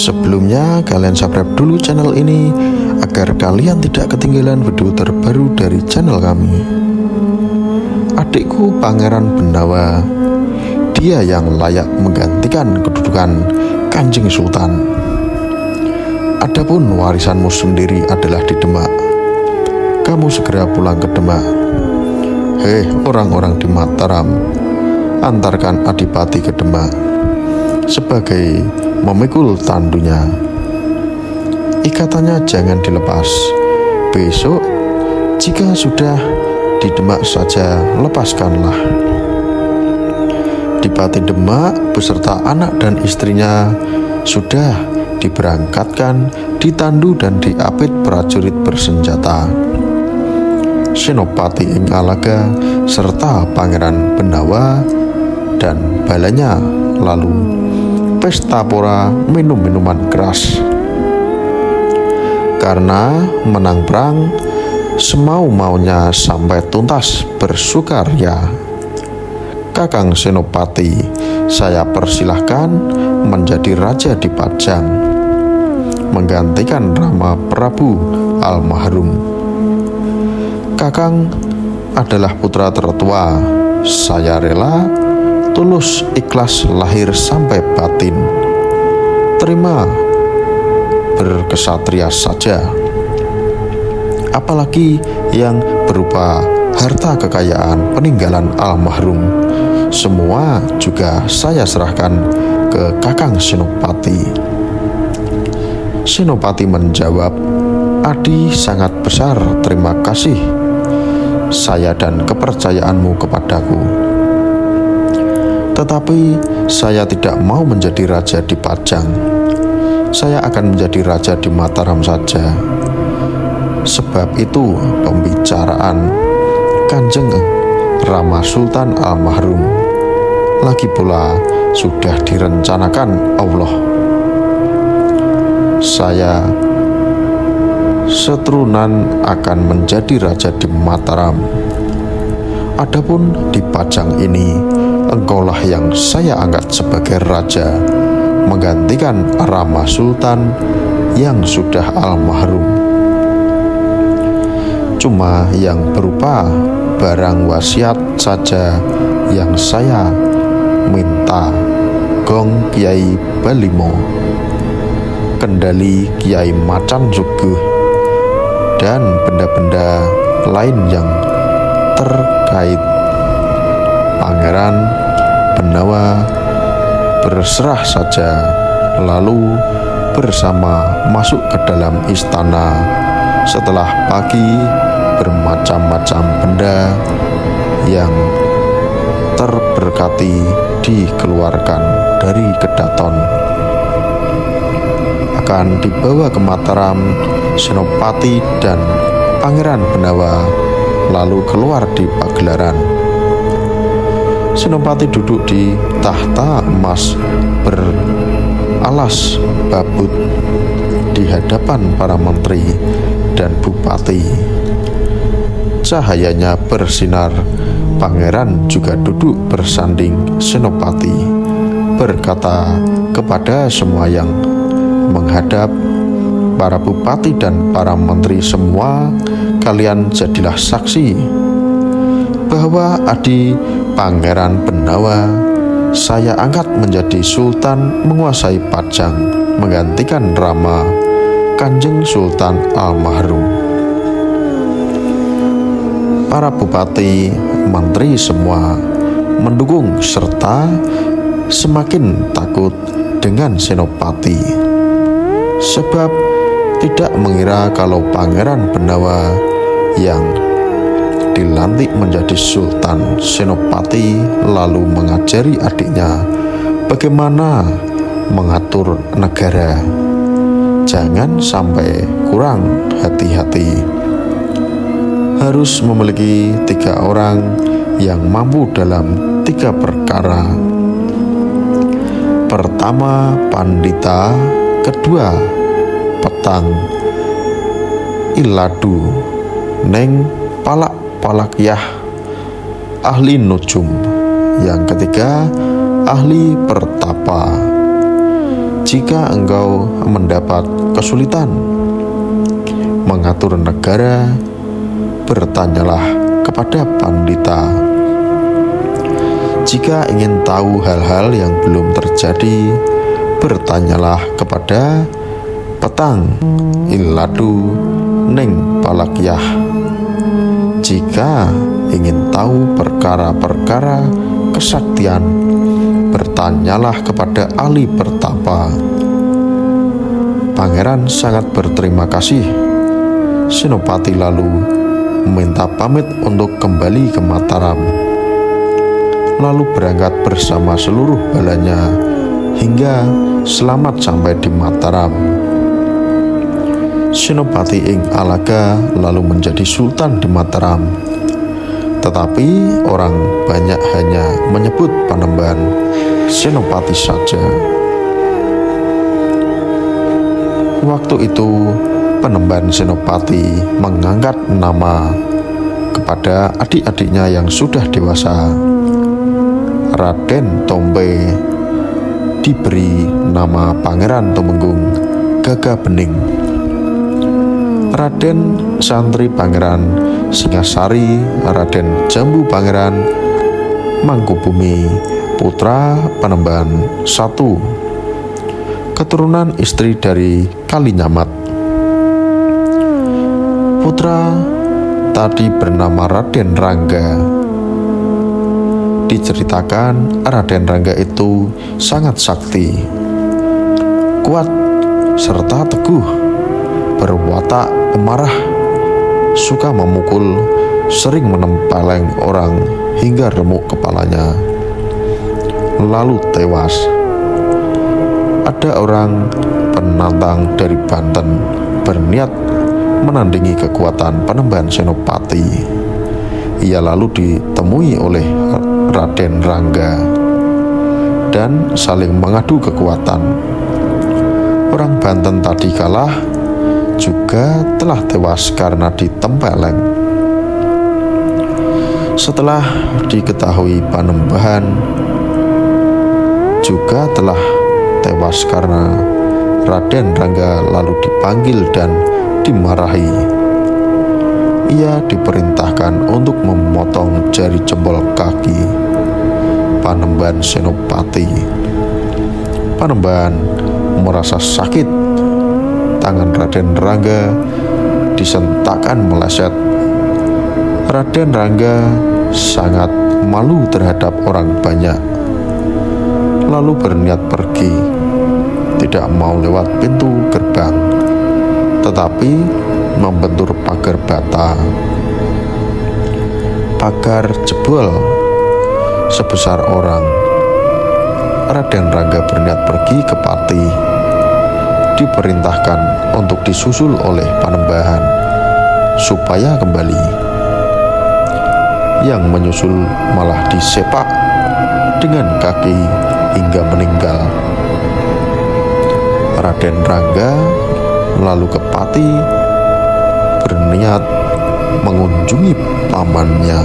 Sebelumnya kalian subscribe dulu channel ini agar kalian tidak ketinggalan video terbaru dari channel kami. Adikku Pangeran Benawa, dia yang layak menggantikan kedudukan Kanjeng Sultan. Adapun warisanmu sendiri adalah di Demak. Kamu segera pulang ke Demak. Hei orang-orang di Mataram, antarkan Adipati ke Demak sebagai memikul tandunya. Ikatannya jangan dilepas. Besok jika sudah di Demak saja, lepaskanlah. Adipati Demak beserta anak dan istrinya sudah diberangkatkan, ditandu dan diapit prajurit bersenjata. Senopati ing Alaga serta Pangeran Benawa dan balanya lalu pesta pora minum minuman keras. Karena menang perang semau-maunya sampai tuntas bersukaria. Kakang Senopati saya persilahkan menjadi raja di Pajang, menggantikan Rama Prabu almarhum. Kakang adalah putra tertua. Saya rela, tulus, ikhlas lahir sampai batin. Terima berkesatria saja. Apalagi yang berupa harta kekayaan peninggalan almarhum, semua juga saya serahkan ke Kakang Senopati. Senopati menjawab, Adi sangat besar terima kasih saya dan kepercayaanmu kepadaku. Tetapi saya tidak mau menjadi raja di Pajang. Saya akan menjadi raja di Mataram saja. Sebab itu pembicaraan Kanjeng Rama Sultan almarhum lagi pula sudah direncanakan Allah. Saya seturunan akan menjadi raja di Mataram. Adapun di Pajang ini, engkaulah yang saya angkat sebagai raja, menggantikan Rama Sultan yang sudah almarhum. Cuma yang berupa barang wasiat saja yang saya minta. Gong Kiai Balimo, kendali Kiai Macan Suguh, dan benda-benda lain yang terkait. Pangeran Benawa berserah saja, lalu bersama masuk ke dalam istana. Setelah pagi, bermacam-macam benda yang terberkati dikeluarkan dari kedaton, akan dibawa ke Mataram. Senopati dan Pangeran Benawa lalu keluar di pagelaran. Senopati duduk di tahta emas beralas babut di hadapan para menteri dan bupati. Cahayanya bersinar. Pangeran juga duduk bersanding Senopati, berkata kepada semua yang menghadap, para bupati dan para menteri semua, kalian jadilah saksi bahwa Adi Pangeran Benawa saya angkat menjadi sultan menguasai Pajang, menggantikan Rama Kanjeng Sultan almarhum. Para bupati, menteri semua mendukung serta semakin takut dengan Senopati, sebab tidak mengira kalau Pangeran Benawa yang dilantik menjadi Sultan. Senopati lalu mengajari adiknya bagaimana mengatur negara. Jangan sampai kurang hati-hati. Harus memiliki 3 orang yang mampu dalam 3 perkara. Pertama, pandita. Kedua, petang. Iladu neng palakyah ahli nujum. Yang ketiga, ahli pertapa. jika engkau mendapat kesulitan mengatur negara, bertanyalah kepada pandita. Jika ingin tahu hal-hal yang belum terjadi, bertanyalah kepada petang iladu ning palakyah. Jika ingin tahu perkara-perkara kesaktian, bertanyalah kepada ahli pertapa. Pangeran sangat berterima kasih. Senopati lalu meminta pamit untuk kembali ke Mataram, lalu berangkat bersama seluruh balanya hingga selamat sampai di Mataram. Senopati ing Alaga lalu menjadi sultan di Mataram, tetapi orang banyak hanya menyebut Panembahan Senopati saja. Waktu itu Panembahan Senopati mengangkat nama kepada adik-adiknya yang sudah dewasa. Raden Tombe diberi nama Pangeran Tumenggung Gagah Bening. Raden Santri Pangeran Singasari, Raden Jambu Pangeran Mangkubumi, putra Panembahan I, keturunan istri dari Kalinyamat. Putra tadi bernama Raden Rangga. Diceritakan Raden Rangga itu sangat sakti, kuat, serta teguh, berwatak pemarah, suka memukul, sering menempeleng orang hingga remuk kepalanya, lalu tewas. Ada orang penantang dari Banten berniat menandingi kekuatan Panembahan Senopati. Ia lalu ditemui oleh Raden Rangga dan saling mengadu kekuatan. Orang Banten tadi kalah juga telah tewas karena ditempeleng. Setelah diketahui Panembahan juga telah tewas karena Raden Rangga lalu dipanggil dan dimarahi. Ia diperintahkan untuk memotong jari jempol kaki Panembahan Senopati. Panembahan merasa sakit. Tangan Raden Rangga disentakkan meleset. Raden Rangga sangat malu terhadap orang banyak, lalu berniat pergi, tidak mau lewat pintu gerbang, tetapi membentur pagar bata. Pagar jebol sebesar orang. Raden Rangga berniat pergi ke Pati. Diperintahkan untuk disusul oleh Panembahan supaya kembali. Yang menyusul malah disepak dengan kaki hingga meninggal. Raden Rangga lalu ke Pati berniat mengunjungi pamannya.